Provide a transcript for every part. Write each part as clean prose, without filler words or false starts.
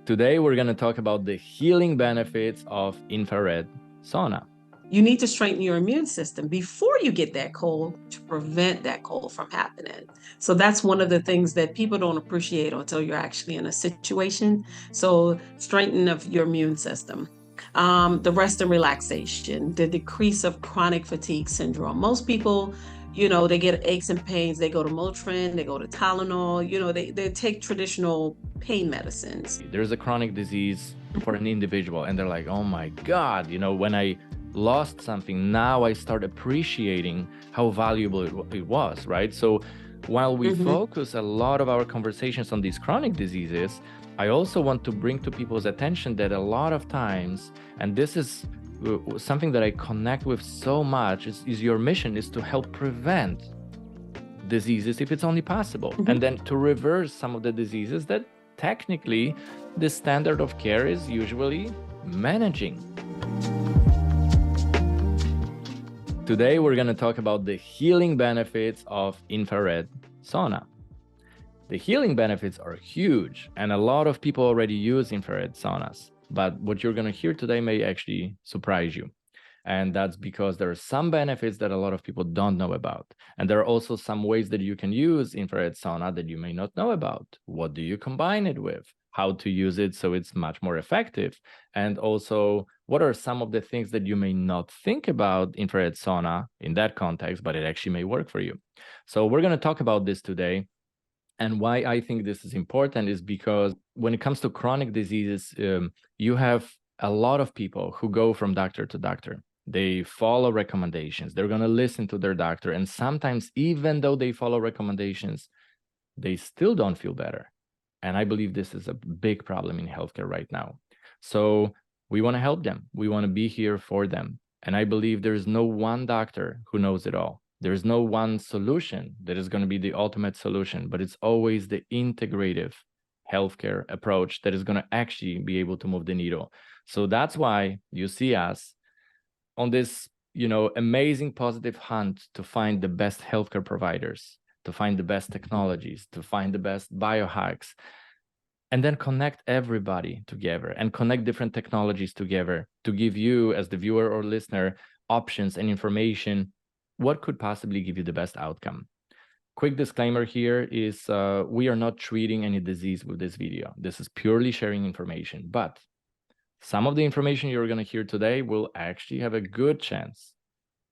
Today, we're going to talk about the healing benefits of infrared sauna. You need to strengthen your immune system before you get that cold to prevent that cold from happening. So that's one of the things that people don't appreciate until you're actually in a situation. So strengthening of your immune system. The rest and relaxation, the decrease of chronic fatigue syndrome. Most people, they get aches and pains. They go to Motrin, they go to Tylenol, they take traditional pain medicines. There's a chronic disease for an individual, and they're like, oh my God, when I lost something, now I start appreciating how valuable it was, right? So while we focus a lot of our conversations on these chronic diseases, I also want to bring to people's attention that a lot of times, and this is something that I connect with so much, is your mission is to help prevent diseases if it's only possible, and then to reverse some of the diseases that technically the standard of care is usually managing. Today, we're going to talk about the healing benefits of infrared sauna. The healing benefits are huge, and a lot of people already use infrared saunas. But what you're going to hear today may actually surprise you. And that's because there are some benefits that a lot of people don't know about. And there are also some ways that you can use infrared sauna that you may not know about. What do you combine it with? How to use it so it's much more effective? And also, what are some of the things that you may not think about infrared sauna in that context, but it actually may work for you? So we're going to talk about this today. And why I think this is important is because when it comes to chronic diseases, you have a lot of people who go from doctor to doctor. They follow recommendations. They're going to listen to their doctor. And sometimes, even though they follow recommendations, they still don't feel better. And I believe this is a big problem in healthcare right now. So we want to help them. We want to be here for them. And I believe there is no one doctor who knows it all. There is no one solution that is going to be the ultimate solution, but it's always the integrative healthcare approach that is going to actually be able to move the needle. So that's why you see us on this, amazing positive hunt to find the best healthcare providers, to find the best technologies, to find the best biohacks, and then connect everybody together and connect different technologies together to give you, as the viewer or listener, options and information what could possibly give you the best outcome. Quick disclaimer here is we are not treating any disease with this video. This is purely sharing information, but some of the information you're going to hear today will actually have a good chance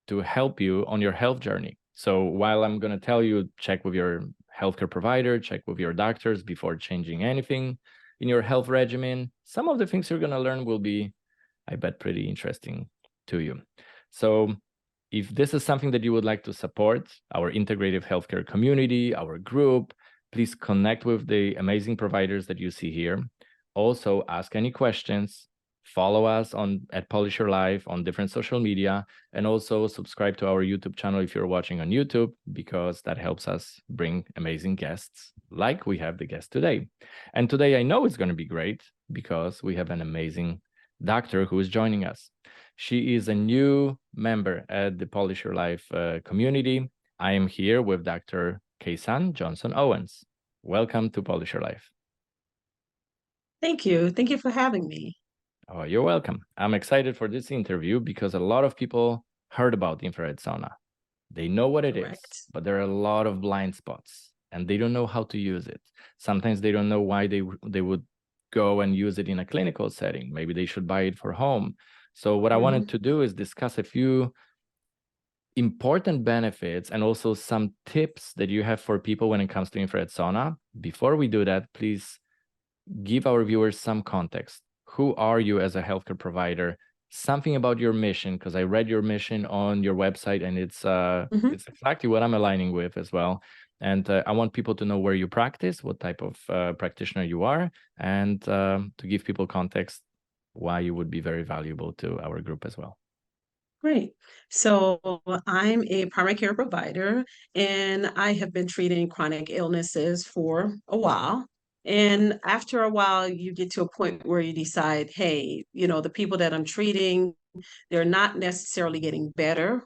to help you on your health journey. So while I'm going to tell you, check with your healthcare provider, check with your doctors before changing anything in your health regimen, some of the things you're going to learn will be, I bet, pretty interesting to you. So if this is something that you would like to support, our integrative healthcare community, our group, please connect with the amazing providers that you see here. Also, ask any questions. Follow us at Polish Your Life on different social media, and also subscribe to our YouTube channel if you're watching on YouTube, because that helps us bring amazing guests like we have the guest today. And today I know it's going to be great because we have an amazing doctor who is joining us. She is a new member at the Polish Your Life community. I am here with Dr. Kaysan Johnson-Owens. Welcome to Polish Your Life. Thank you. Thank you for having me. Oh, you're welcome. I'm excited for this interview because a lot of people heard about infrared sauna. They know what it is, but there are a lot of blind spots and they don't know how to use it. Sometimes they don't know why they would go and use it in a clinical setting. Maybe they should buy it for home. So what I wanted to do is discuss a few important benefits and also some tips that you have for people when it comes to infrared sauna. Before we do that, please give our viewers some context. Who are you as a healthcare provider? Something about your mission, because I read your mission on your website, and it's exactly what I'm aligning with as well. And I want people to know where you practice, what type of practitioner you are, and to give people context why you would be very valuable to our group as well. Great. So I'm a primary care provider, and I have been treating chronic illnesses for a while. And after a while, you get to a point where you decide, hey, the people that I'm treating, they're not necessarily getting better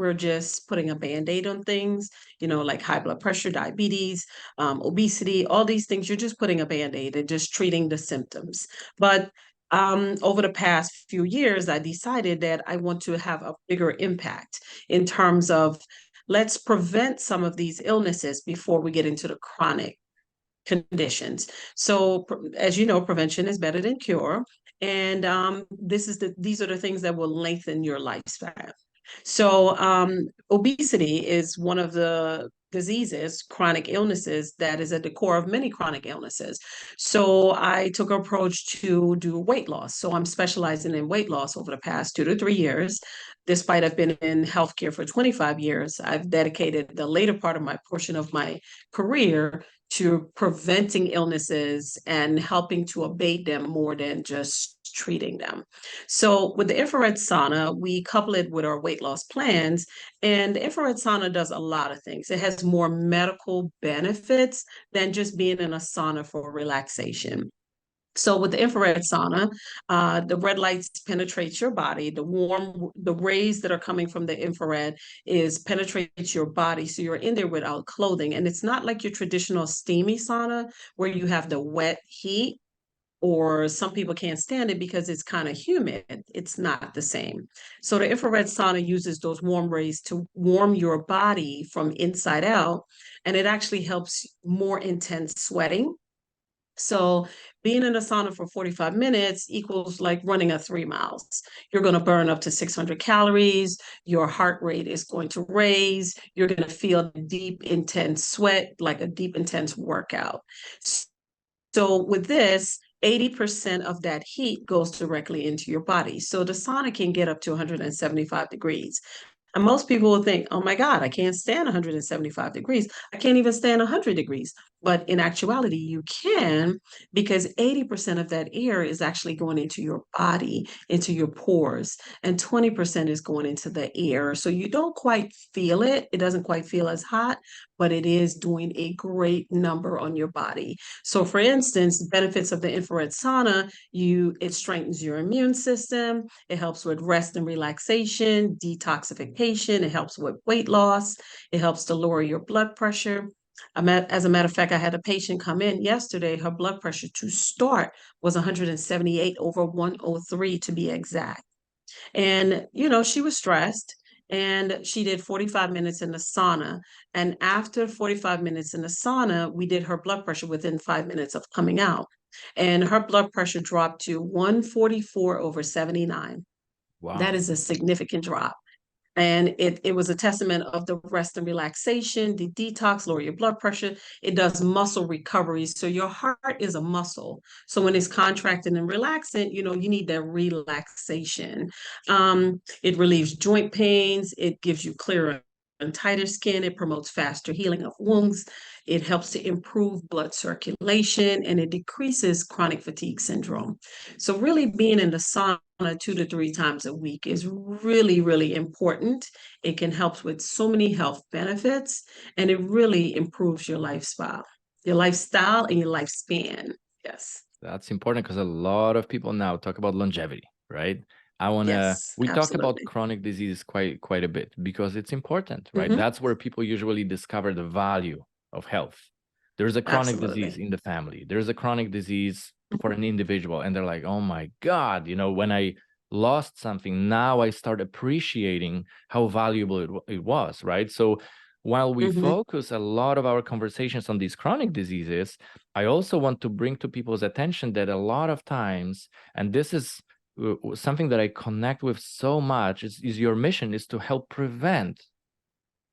we're just putting a band-aid on things, like high blood pressure, diabetes, obesity, all these things. You're just putting a band-aid and just treating the symptoms. But over the past few years, I decided that I want to have a bigger impact in terms of let's prevent some of these illnesses before we get into the chronic conditions. So, as you know, prevention is better than cure, and these are the things that will lengthen your lifespan. So, obesity is one of the diseases, chronic illnesses that is at the core of many chronic illnesses. So, I took an approach to do weight loss. So, I'm specializing in weight loss over the past 2 to 3 years. Despite I've been in healthcare for 25 years, I've dedicated the later part of my portion of my career to preventing illnesses and helping to abate them more than just treating them. So with the infrared sauna, we couple it with our weight loss plans, and the infrared sauna does a lot of things. It has more medical benefits than just being in a sauna for relaxation. So with the infrared sauna, the red lights penetrates your body. The rays that are coming from the infrared is penetrates your body. So you're in there without clothing. And it's not like your traditional steamy sauna where you have the wet heat, or some people can't stand it because it's kind of humid. It's not the same. So the infrared sauna uses those warm rays to warm your body from inside out. And it actually helps more intense sweating. So being in a sauna for 45 minutes equals like running a 3 miles. You're going to burn up to 600 calories. Your heart rate is going to raise. You're going to feel deep, intense sweat, like a deep, intense workout. So with this, 80% of that heat goes directly into your body. So the sauna can get up to 175 degrees. And most people will think, oh my God, I can't stand 175 degrees. I can't even stand 100 degrees. But in actuality, you can, because 80% of that air is actually going into your body, into your pores, and 20% is going into the air. So you don't quite feel it. It doesn't quite feel as hot, but it is doing a great number on your body. So for instance, the benefits of the infrared sauna, it strengthens your immune system. It helps with rest and relaxation, detoxification. It helps with weight loss. It helps to lower your blood pressure. As a matter of fact, I had a patient come in yesterday. Her blood pressure to start was 178 over 103 to be exact. And, she was stressed, and she did 45 minutes in the sauna. And after 45 minutes in the sauna, we did her blood pressure within 5 minutes of coming out. And her blood pressure dropped to 144 over 79. That Wow. is a significant drop. And it was a testament of the rest and relaxation, the detox, lower your blood pressure. It does muscle recovery. So your heart is a muscle. So when it's contracting and relaxing, you need that relaxation. It relieves joint pains. It gives you clearer and tighter skin. It promotes faster healing of wounds. It helps to improve blood circulation, and it decreases chronic fatigue syndrome. So really being in the sauna 2 to 3 times a week is really, really important. It can help with so many health benefits, and it really improves your lifestyle and your lifespan. Yes. That's important because a lot of people now talk about longevity, right? Yes, We talk about absolutely. chronic disease quite a bit because it's important, right? Hmm. That's where people usually discover the value of health. There's a chronic disease Absolutely. in the family. There's a chronic disease for an individual, and they're like, oh my God, when I lost something, now I start appreciating how valuable it was, right? So while we Hmm. focus a lot of our conversations on these chronic diseases, I also want to bring to people's attention that a lot of times, and this is something that I connect with so much, is your mission is to help prevent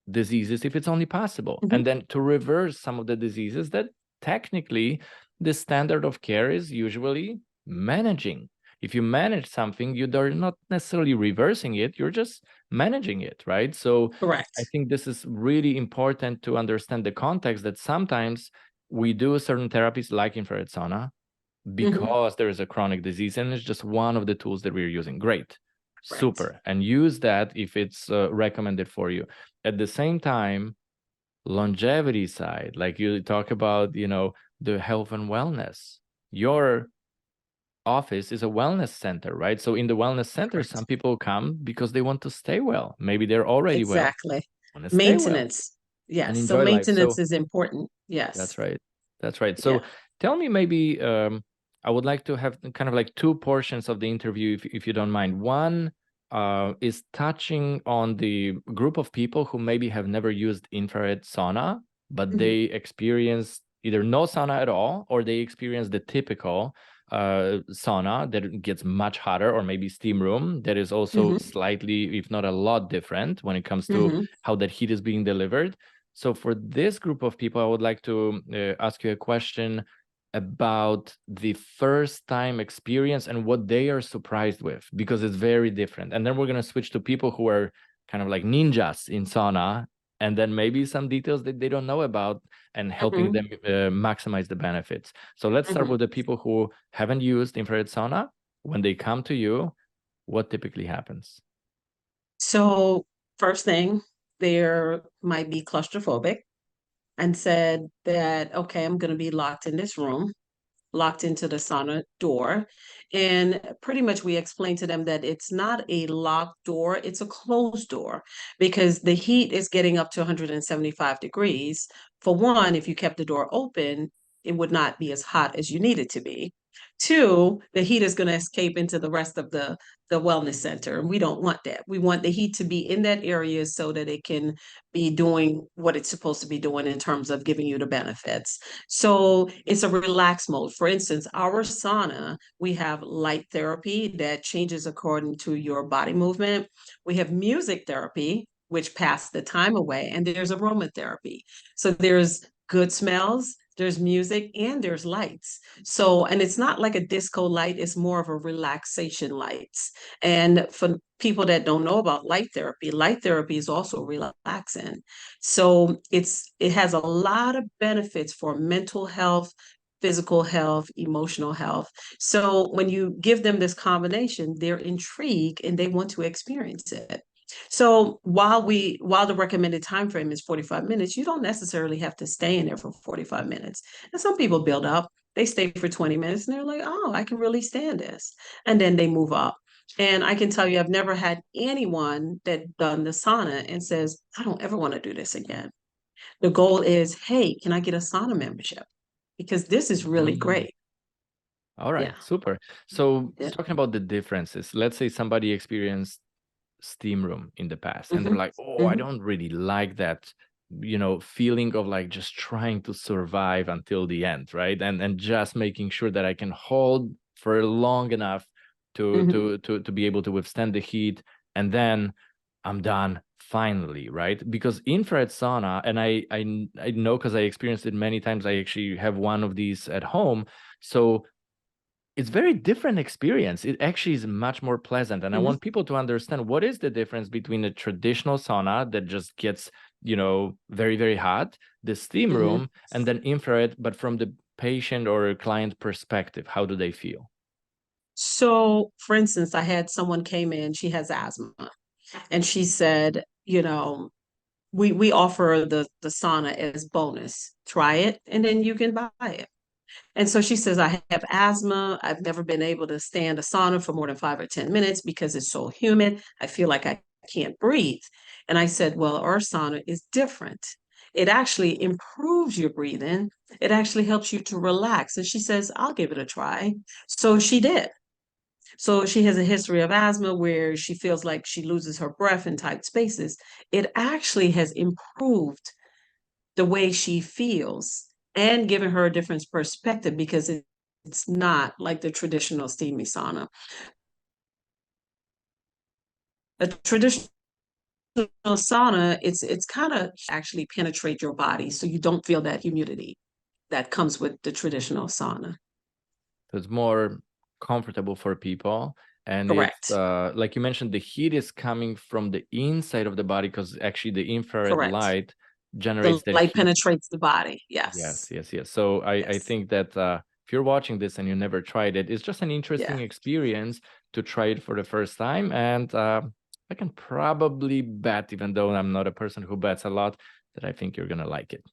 diseases if it's only possible, Hmm. and then to reverse some of the diseases that technically the standard of care is usually managing. If you manage something, you're not necessarily reversing it, you're just managing it, right? So I Correct. think this is really important to understand the context that sometimes we do certain therapies like infrared sauna Hmm. because there is a chronic disease and it's just one of the tools that we're using. Great, Correct. super, and use that if it's recommended for you. At the same time, longevity side, like you talk about, the health and wellness, your office is a wellness center, right? So in the wellness center, Correct. some people come because they want to stay well. Maybe they're already well, Exactly. want to stay well Maintenance. and Yes. So enjoy life. maintenance So is important. that's Yes. right. That's right. Yeah. So tell me, maybe I would like to have kind of like two portions of the interview, if you don't mind. One is touching on the group of people who maybe have never used infrared sauna, but Mhm. they experience either no sauna at all, or they experience the typical sauna that gets much hotter, or maybe steam room that is also Mhm. slightly, if not a lot, different when it comes to Mhm. how that heat is being delivered. So for this group of people, I would like to ask you a question about the first time experience and what they are surprised with, because it's very different. And then we're going to switch to people who are kind of like ninjas in sauna, and then maybe some details that they don't know about, and helping Mhm. them maximize the benefits. So let's start Mhm. with the people who haven't used infrared sauna. When they come to you, what typically happens? So first thing, there might be claustrophobic and said that, okay, I'm going to be locked in this room, locked into the sauna door. And pretty much we explained to them that it's not a locked door, it's a closed door because the heat is getting up to 175 degrees. For one, if you kept the door open, it would not be as hot as you need it to be. Two, the heat is going to escape into the rest of the wellness center. And we don't want that. We want the heat to be in that area so that it can be doing what it's supposed to be doing in terms of giving you the benefits. So it's a relaxed mode. For instance, our sauna, we have light therapy that changes according to your body movement. We have music therapy, which passes the time away, and there's aromatherapy. So there's good smells, there's music, and there's lights. So, and it's not like a disco light, it's more of a relaxation lights. And for people that don't know about light therapy is also relaxing. So it has a lot of benefits for mental health, physical health, emotional health. So when you give them this combination, they're intrigued and they want to experience it. So while the recommended time frame is 45 minutes, you don't necessarily have to stay in there for 45 minutes. And some people build up, they stay for 20 minutes and they're like, oh, I can really stand this. And then they move up. And I can tell you, I've never had anyone that done the sauna and says, I don't ever want to do this again. The goal is, hey, can I get a sauna membership? Because this is really Mm. great. All right, Yeah. super. So Yeah. talking about the differences, let's say somebody experienced steam room in the past and they're Hmm. like, oh, I Hmm. don't really like that, feeling of like just trying to survive until the end, right? And just making sure that I can hold for long enough to Hmm. be able to withstand the heat, and then I'm done finally, right? Because infrared sauna, and I know because I experienced it many times. I actually have one of these at home. So it's very different experience. It actually is much more pleasant. And I Hmm. want people to understand what is the difference between a traditional sauna that just gets, very, very hot, the steam Hmm. room, and then infrared, but from the patient or client perspective, how do they feel? So, for instance, I had someone came in, she has asthma, and she said, we offer the sauna as bonus. Try it, and then you can buy it. And so she says, I have asthma. I've never been able to stand a sauna for more than 5 or 10 minutes because it's so humid. I feel like I can't breathe. And I said, well, our sauna is different. It actually improves your breathing. It actually helps you to relax. And she says, I'll give it a try. So she did. So she has a history of asthma where she feels like she loses her breath in tight spaces. It actually has improved the way she feels and giving her a different perspective because it's not like the traditional steamy sauna. A traditional sauna, it's kind of actually penetrate your body so you don't feel that humidity that comes with the traditional sauna. So it's more comfortable for people. And it's Correct. like you mentioned, the heat is coming from the inside of the body, because actually the infrared Correct. light generates The that light heat. penetrates the body. Yes, Yes. yes, yes. So I Yes. think that if you're watching this and you never tried it, it's just an Yeah. interesting experience to try it for the first time. And I can probably bet, even though I'm not a person who bets a lot, that I think you're gonna like it.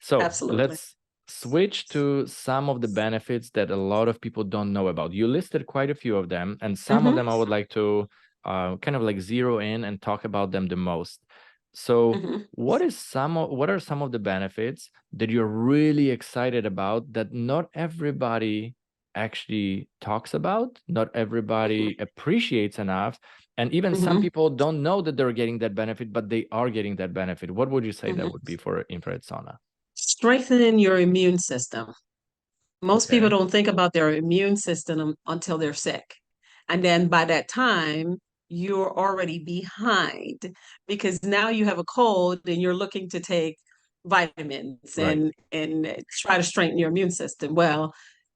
So Absolutely. let's switch to some of the benefits that a lot of people don't know about. You listed quite a few of them, and some of them I would like to kind of like zero in and talk about them the most. So what are some of the benefits that you're really excited about that not everybody actually talks about, not everybody appreciates enough, and even some people don't know that they're getting that benefit, but they are getting that benefit? What would you say that would be for infrared sauna? Strengthening your immune system. Most people Okay. don't think about their immune system until they're sick. And then by that time, you're already behind because now you have a cold and you're looking to take vitamins Right. and try to strengthen your immune system. Well,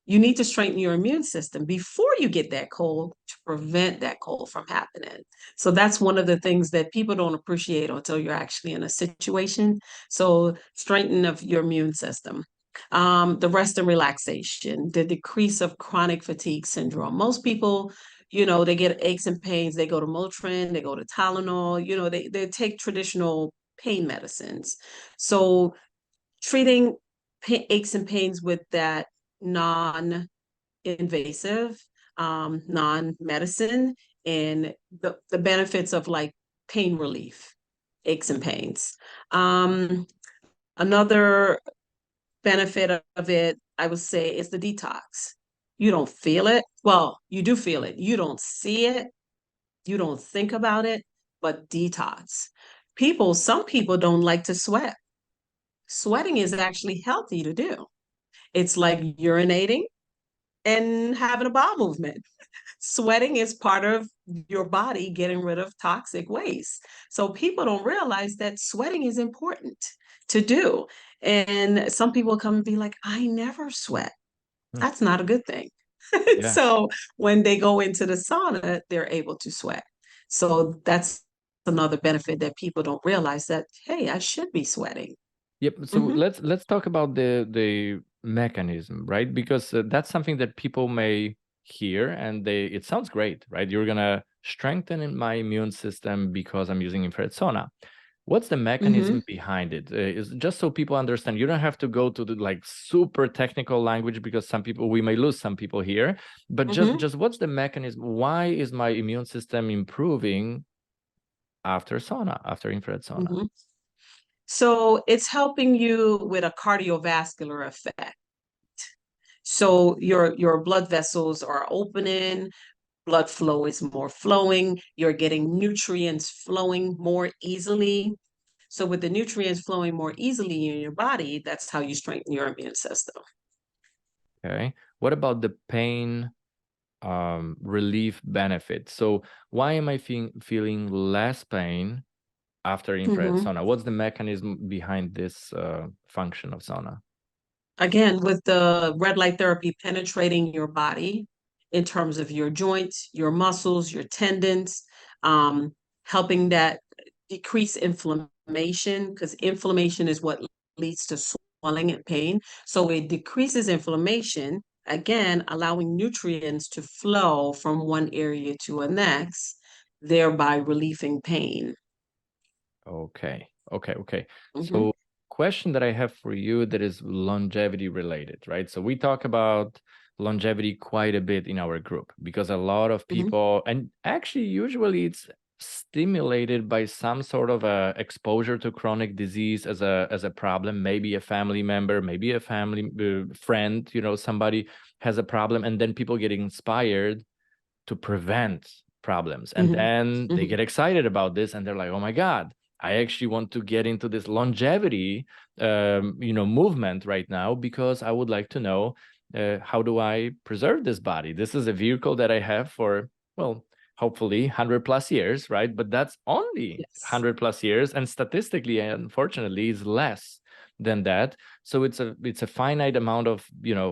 you need to strengthen your immune system before you get that cold to prevent that cold from happening. So that's one of the things that people don't appreciate until you're actually in a situation. So strengthening of your immune system. The rest and relaxation, the decrease of chronic fatigue syndrome. Most people, they get aches and pains, they go to Motrin, they go to Tylenol, they take traditional pain medicines. So treating aches and pains with that non-invasive, non-medicine, and the benefits of like pain relief, aches and pains. Another benefit of it, I would say, is the detox. You don't feel it. Well, you do feel it. You don't see it. You don't think about it, but detox. Some people don't like to sweat. Sweating is actually healthy to do. It's like urinating and having a bowel movement. Sweating is part of your body getting rid of toxic waste. So people don't realize that sweating is important to do. And some people come and be like, I never sweat. Hmm. That's not a good thing. Yeah. So when they go into the sauna, they're able to sweat. So that's another benefit that people don't realize that, hey, I should be sweating. Yep. So Mm-hmm, let's talk about the mechanism, right? Because that's something that people may hear and it sounds great, right? You're gonna strengthen my immune system because I'm using infrared sauna. What's the mm-hmm, mechanism behind it? Is just so people understand. You don't have to go to the like super technical language because we may lose some people here. But mm-hmm, just what's the mechanism? Why is my immune system improving after sauna, after infrared sauna? mm-hmm. So it's helping you with a cardiovascular effect. So your blood vessels are opening, blood flow is more flowing, you're getting nutrients flowing more easily. So with the nutrients flowing more easily in your body, that's how you strengthen your immune system. Okay. What about the pain relief benefit? So why am I feeling less pain after infrared Mhm. sauna? What's the mechanism behind this function of sauna? Again, with the red light therapy penetrating your body in terms of your joints, your muscles, your tendons, helping that decrease inflammation, because inflammation is what leads to swelling and pain. So it decreases inflammation, again, allowing nutrients to flow from one area to the next, thereby relieving pain. Okay. Okay. Mhm, So question that I have for you that is longevity related, right? So we talk about longevity quite a bit in our group because a lot of mhm, people, and actually usually it's stimulated by some sort of a exposure to chronic disease as a problem, maybe a family member, maybe a family friend, somebody has a problem, and then people get inspired to prevent problems. And mhm, then they mhm, get excited about this and they're like, oh my God, I actually want to get into this longevity, movement right now because I would like to know how do I preserve this body? This is a vehicle that I have for, well, hopefully 100 plus years, right? But that's only yes. 100 plus years. And statistically, unfortunately, is less than that. So it's a finite amount of,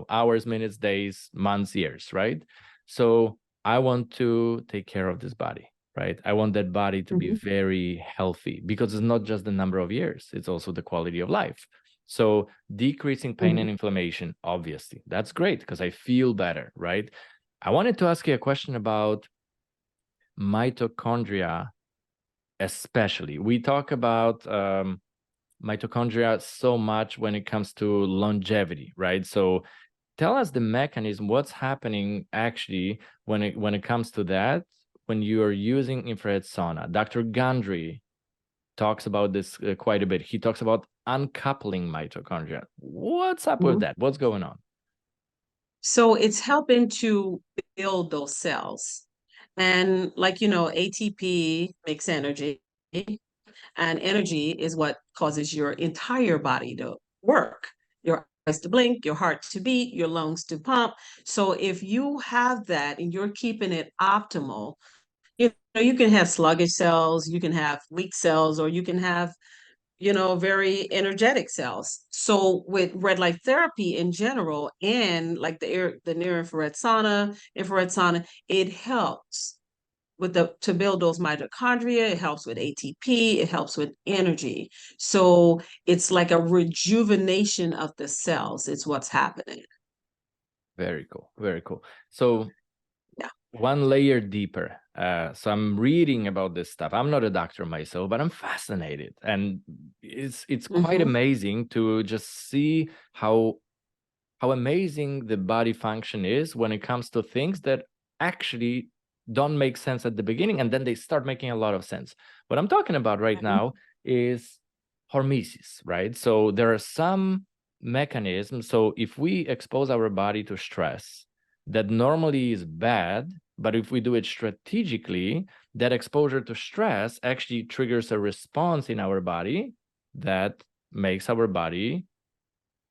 hours, minutes, days, months, years, right? So I want to take care of this body, right? I want that body to be Mhm, very healthy because it's not just the number of years, it's also the quality of life. So decreasing pain and mhm. inflammation, obviously, that's great because I feel better, right? I wanted to ask you a question about mitochondria, especially. We talk about mitochondria so much when it comes to longevity, right? So tell us the mechanism, what's happening actually when it comes to that, when you are using infrared sauna. Dr. Gundry talks about this quite a bit. He talks about uncoupling mitochondria. What's up with that? What's going on? So it's helping to build those cells. And like, ATP makes energy, and energy is what causes your entire body to work, your eyes to blink, your heart to beat, your lungs to pump. So if you have that and you're keeping it optimal, you can have sluggish cells, you can have weak cells, or you can have very energetic cells. So with red light therapy in general, and like the near infrared sauna, it helps to build those mitochondria. It helps with ATP. It helps with energy. So it's like a rejuvenation of the cells. It's what's happening. Very cool. Very cool. So Yeah. one layer deeper. So I'm reading about this stuff. I'm not a doctor myself, but I'm fascinated, and it's quite amazing to just see how amazing the body function is when it comes to things that actually don't make sense at the beginning, and then they start making a lot of sense. What I'm talking about right now is hormesis, right? So there are some mechanisms. So if we expose our body to stress that normally is bad, but if we do it strategically, that exposure to stress actually triggers a response in our body that makes our body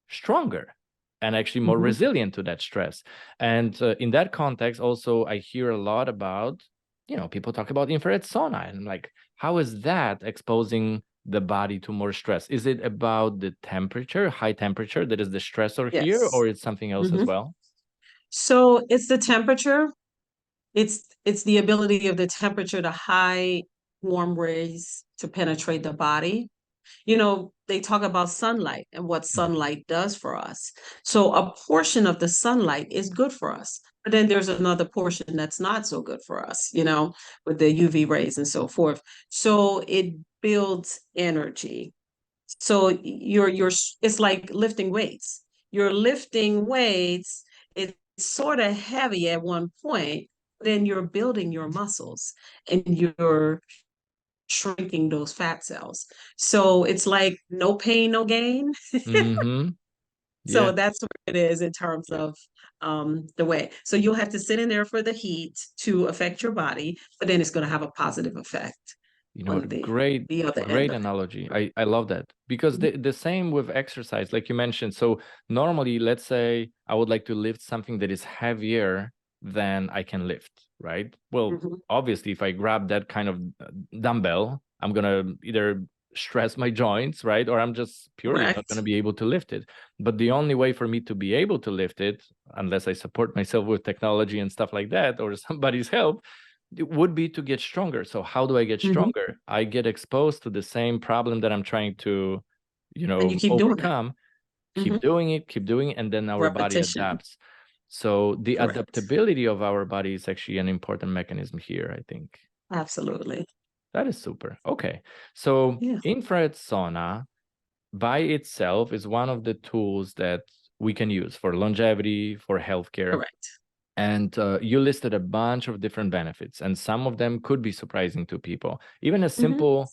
stronger and actually more resilient to that stress. And in that context, also, I hear a lot about, people talk about infrared sauna, and like, how is that exposing the body to more stress? Is it about the temperature, high temperature, that is the stressor here, Yes. or it's something else as well? So it's the temperature. It's the ability of the temperature to high warm rays to penetrate the body. They talk about sunlight and what sunlight does for us. So a portion of the sunlight is good for us, but then there's another portion that's not so good for us, with the UV rays and so forth. So it builds energy. So it's like lifting weights. You're lifting weights, it's sort of heavy at one point, then you're building your muscles and you're shrinking those fat cells. So it's like no pain, no gain. Mm-hmm. So Yeah. that's what it is in terms of the way. So you'll have to sit in there for the heat to affect your body, but then it's going to have a positive effect on Great, the other end great of it. analogy. I love that, because the same with exercise, like you mentioned. So normally, let's say I would like to lift something that is heavier than I can lift, right? Well, Mhm. obviously, if I grab that kind of dumbbell, I'm gonna either stress my joints, right? Or I'm just purely not Correct. gonna be able to lift it. But the only way for me to be able to lift it, unless I support myself with technology and stuff like that, or somebody's help, it would be to get stronger. So how do I get stronger? I get exposed to the same problem that I'm trying to, And you keep doing it. overcome. Mhm. Keep doing it, and then our body Repetition. adapts. So the Correct. adaptability of our body is actually an important mechanism here, I think. Absolutely. That is super. Okay. So Yeah. infrared sauna by itself is one of the tools that we can use for longevity, for healthcare. Correct. And you listed a bunch of different benefits, and some of them could be surprising to people. Even a Mhm. simple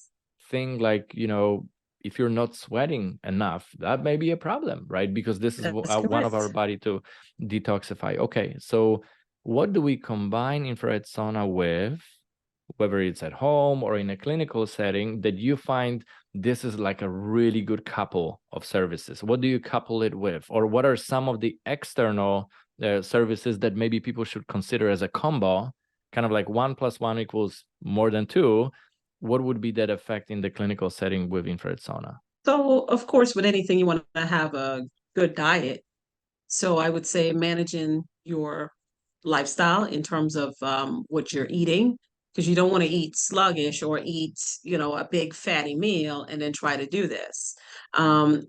thing like, if you're not sweating enough, that may be a problem, right? Because this is That's one of our correct. body to detoxify. Okay, so what do we combine infrared sauna with, whether it's at home or in a clinical setting, that you find this is like a really good couple of services? What do you couple it with? Or what are some of the external services that maybe people should consider as a combo, kind of like 1 + 1 = more than 2? What would be that effect in the clinical setting with infrared sauna? So, of course, with anything, you want to have a good diet. So, I would say managing your lifestyle in terms of what you're eating, because you don't want to eat sluggish or eat, a big fatty meal and then try to do this.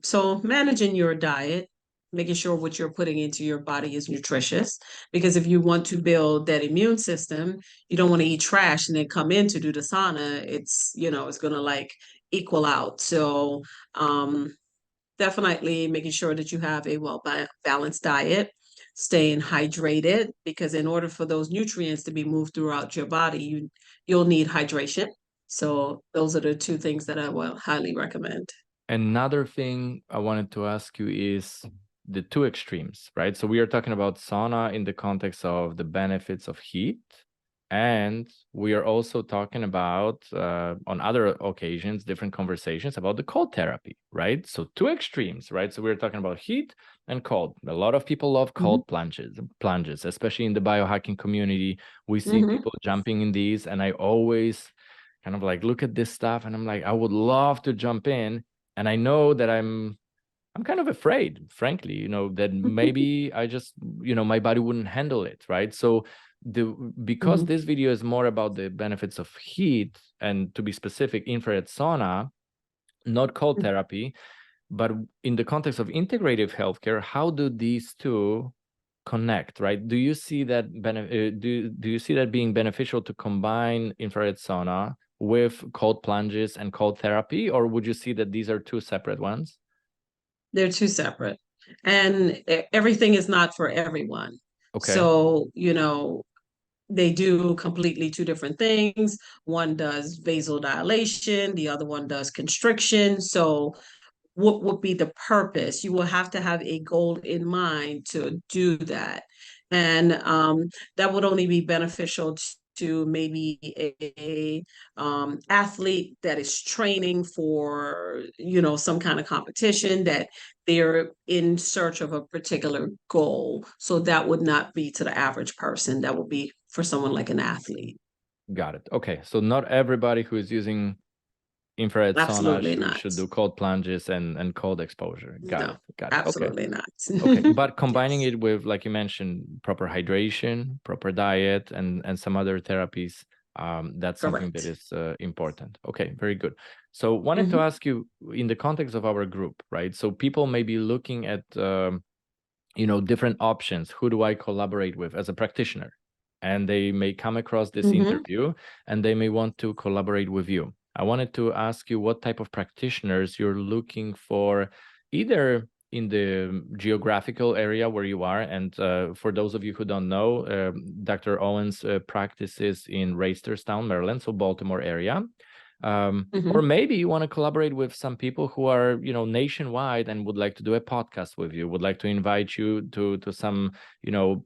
So, managing your diet, making sure what you're putting into your body is nutritious, because if you want to build that immune system, you don't want to eat trash and then come in to do the sauna. It's going to like equal out. So definitely making sure that you have a balanced diet, staying hydrated, because in order for those nutrients to be moved throughout your body, you'll need hydration. So those are the two things that I will highly recommend. Another thing I wanted to ask you is the two extremes, right? So we are talking about sauna in the context of the benefits of heat. And we are also talking about, on other occasions, different conversations about the cold therapy, right? So two extremes, right? So we're talking about heat and cold. A lot of people love cold plunges, especially in the biohacking community. We see people jumping in these, and I always kind of like look at this stuff and I'm like, I would love to jump in. And I know that I'm kind of afraid, frankly, that maybe I just, my body wouldn't handle it, right? So because this video is more about the benefits of heat, and to be specific, infrared sauna, not cold therapy, but in the context of integrative healthcare, how do these two connect, right? Do you see that do you see that being beneficial to combine infrared sauna with cold plunges and cold therapy, or would you see that these are two separate ones? They're two separate. And everything is not for everyone. Okay. So, they do completely two different things. One does vasodilation, the other one does constriction. So, what would be the purpose? You will have to have a goal in mind to do that. And that would only be beneficial to maybe a athlete that is training for, some kind of competition, that they're in search of a particular goal. So that would not be to the average person. That would be for someone like an athlete. Got it. Okay. So not everybody who is using infrared sauna Absolutely not. should do cold plunges and cold exposure. Got No, it. Got it. Okay. absolutely not. Okay. But combining Yes, it with, like you mentioned, proper hydration, proper diet, and some other therapies, that's something that correct. is important. Okay. Very good. So wanted to Mhm. ask you, in the context of our group, right? So people may be looking at, different options. Who do I collaborate with as a practitioner? And they may come across this Mhm. interview and they may want to collaborate with you. I wanted to ask you what type of practitioners you're looking for, either in the geographical area where you are. And for those of you who don't know, Dr. Owens practices in Reisterstown, Maryland, so Baltimore area. Or Mhm. maybe you want to collaborate with some people who are, nationwide and would like to do a podcast with you, would like to invite you to some,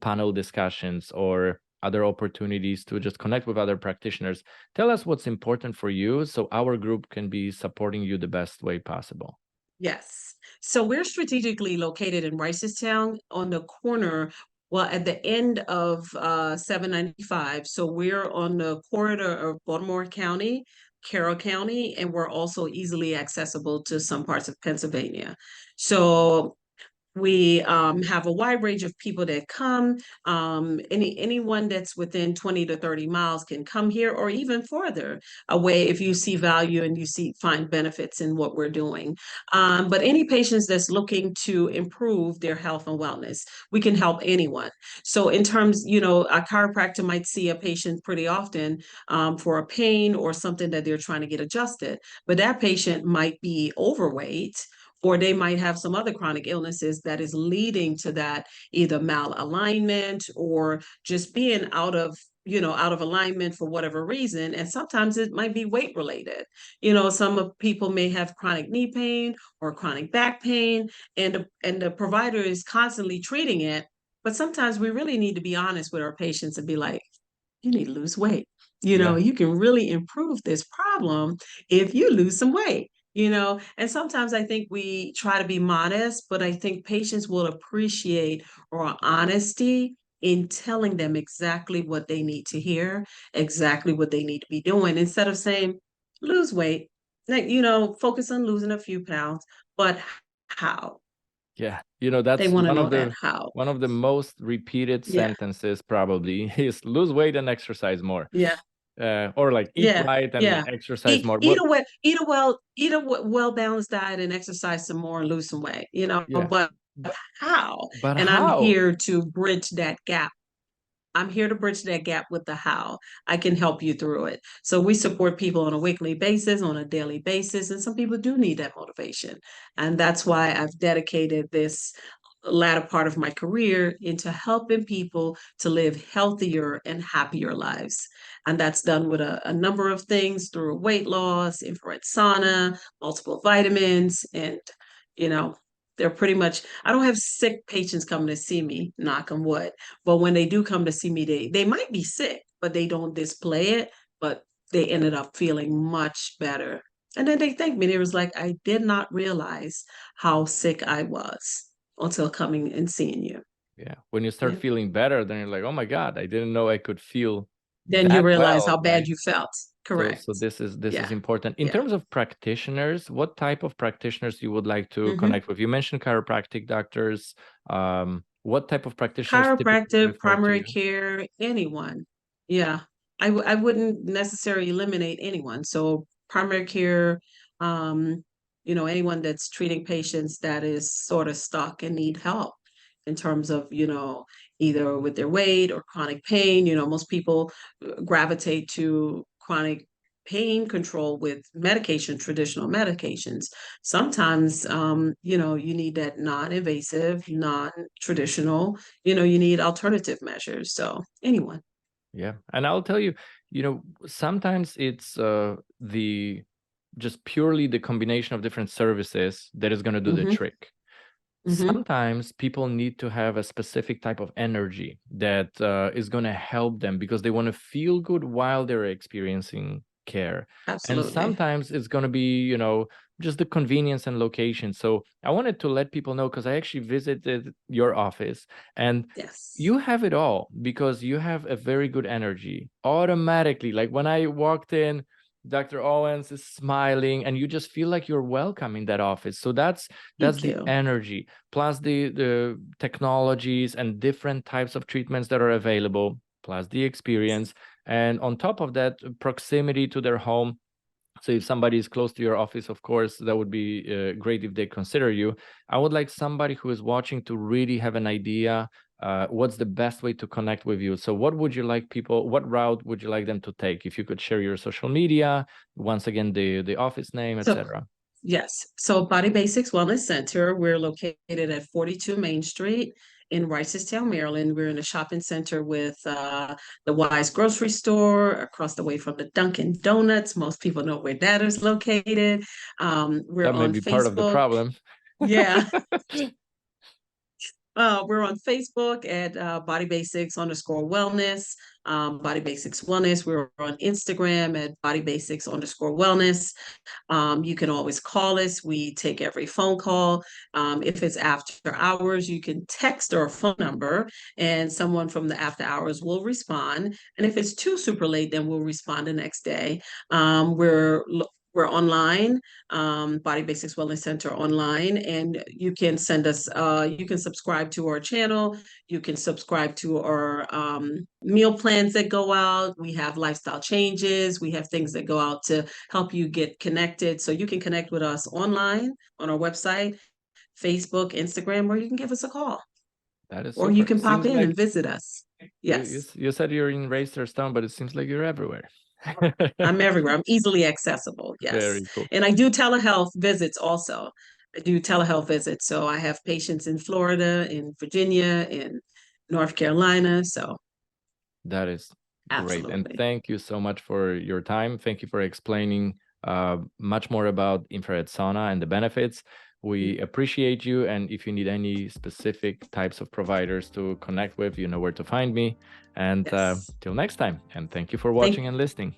panel discussions or other opportunities to just connect with other practitioners. Tell us what's important for you so our group can be supporting you the best way possible. Yes. So we're strategically located in Ricestown on the corner, well, at the end of 795. So we're on the corridor of Baltimore County, Carroll County, and we're also easily accessible to some parts of Pennsylvania. So we have a wide range of people that come. Anyone that's within 20 to 30 miles can come here, or even further away if you see value and you find benefits in what we're doing. But any patients that's looking to improve their health and wellness, we can help anyone. So in terms, a chiropractor might see a patient pretty often for a pain or something that they're trying to get adjusted, but that patient might be overweight, or they might have some other chronic illnesses that is leading to that, either malalignment or just being out of alignment for whatever reason. And sometimes it might be weight related. Some people may have chronic knee pain or chronic back pain, and the provider is constantly treating it. But sometimes we really need to be honest with our patients and be like, you need to lose weight. Yeah. You can really improve this problem if you lose some weight. And sometimes I think we try to be modest, but I think patients will appreciate our honesty in telling them exactly what they need to hear, exactly what they need to be doing, instead of saying, lose weight, like, focus on losing a few pounds, but how? Yeah. They That's want to one know of that the how. one of the most repeated Yeah, sentences probably is lose weight and exercise more. yeah. Or like eat Yeah, right and yeah. exercise Eat more. eat But a well, well balanced diet and exercise some more and lose some weight. yeah, But how? but And I'm how? here to bridge that gap. I'm here to bridge that gap with the how. I can help you through it. So we support people on a weekly basis, on a daily basis, and some people do need that motivation. And that's why I've dedicated this latter part of my career into helping people to live healthier and happier lives. And that's done with a number of things through weight loss, infrared sauna, multiple vitamins, and, you know, they're pretty much, I don't have sick patients coming to see me, knock on wood, but when they do come to see me, they might be sick, but they don't display it, but they ended up feeling much better. And then they thanked me. They was like, I did not realize how sick I was until coming and seeing you. Yeah. When you start Yeah. feeling better, then you're like, oh my God, I didn't know I could feel Then you that realize well, how bad right? you felt. So Correct. this is Yeah. important. In Yeah. terms of practitioners, what type of practitioners you would like to Hmm. connect with? You mentioned chiropractic doctors. What type of practitioners typically Chiropractic, refer to primary you? care, anyone. Yeah. I wouldn't necessarily eliminate anyone. So primary care, um, anyone that's treating patients that is sort of stuck and need help in terms of, either with their weight or chronic pain. Most people gravitate to chronic pain control with medication, traditional medications. Sometimes, you need that non-invasive, non-traditional, you need alternative measures. So anyone. Yeah. And I'll tell you, sometimes it's the just purely the combination of different services that is going to do the Hmm. trick. Hmm. Sometimes people need to have a specific type of energy that is going to help them because they want to feel good while they're experiencing care. And Absolutely. sometimes it's going to be, just the convenience and location. So I wanted to let people know because I actually visited your office and Yes. you have it all because you have a very good energy automatically. Like when I walked in, Dr. Owens is smiling and you just feel like you're welcome in that office. So that's Thank the you. energy plus the technologies and different types of treatments that are available plus the experience, and on top of that, proximity to their home. So if somebody is close to your office, of course, that would be great if they consider you. I would like somebody who is watching to really have an idea what's the best way to connect with you. So what route would you like them to take? If you could share your social media, once again, the office name, So etc. yes. So Body Basics Wellness Center, we're located at 42 Main Street in Reisterstown, Maryland. We're in a shopping center with the Wise Grocery Store across the way from the Dunkin' Donuts. Most people know where that is located. We're That may on be part of the Facebook. problem. Yeah. We're on Facebook at Body Basics _ Wellness, Body Basics Wellness. We're on Instagram at Body Basics _ Wellness. You can always call us. We take every phone call. If it's after hours, you can text our phone number and someone from the after hours will respond. And if it's too super late, then we'll respond the next day. We're online, Body Basics Wellness Center online, and you can you can subscribe to our channel. You can subscribe to our meal plans that go out. We have lifestyle changes. We have things that go out to help you get connected. So you can connect with us online on our website, Facebook, Instagram, or you can give us a call, That is or you super. can pop Seems in like and visit us. you, you, Yes, s- you said you're in Reisterstown, but it seems like you're everywhere. I'm everywhere. I'm easily accessible. Yes. Very cool. And I do telehealth visits also. I do telehealth visits. So I have patients in Florida, in Virginia, in North Carolina. So That is great. And absolutely. thank you so much for your time. Thank you for explaining much more about infrared sauna and the benefits. We appreciate you. And if you need any specific types of providers to connect with, you know where to find me. And Yes. till next time. And thank you for Thank watching and listening.